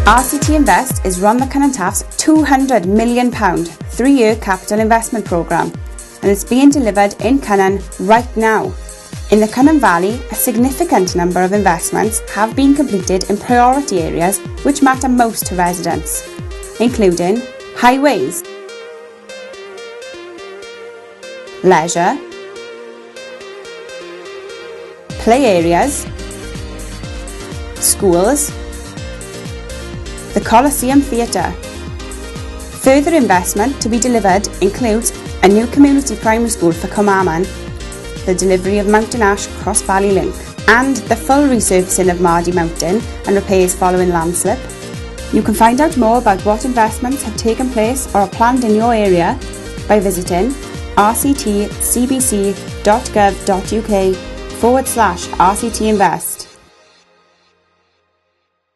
RCT Invest is Rhondda Cynon Taff's £200 million 3-year capital investment programme, and it's being delivered in Cynon right now. In the Cynon Valley, a significant number of investments have been completed in priority areas which matter most to residents, including highways, leisure, play areas, schools, the Coliseum Theatre. Further investment to be delivered includes a new community primary school for Cwmaman, the delivery of Mountain Ash Cross Valley Link, and the full resurfacing of Mardy Mountain and repairs following landslip. You can find out more about what investments have taken place or are planned in your area by visiting rctcbc.gov.uk/RCT Invest.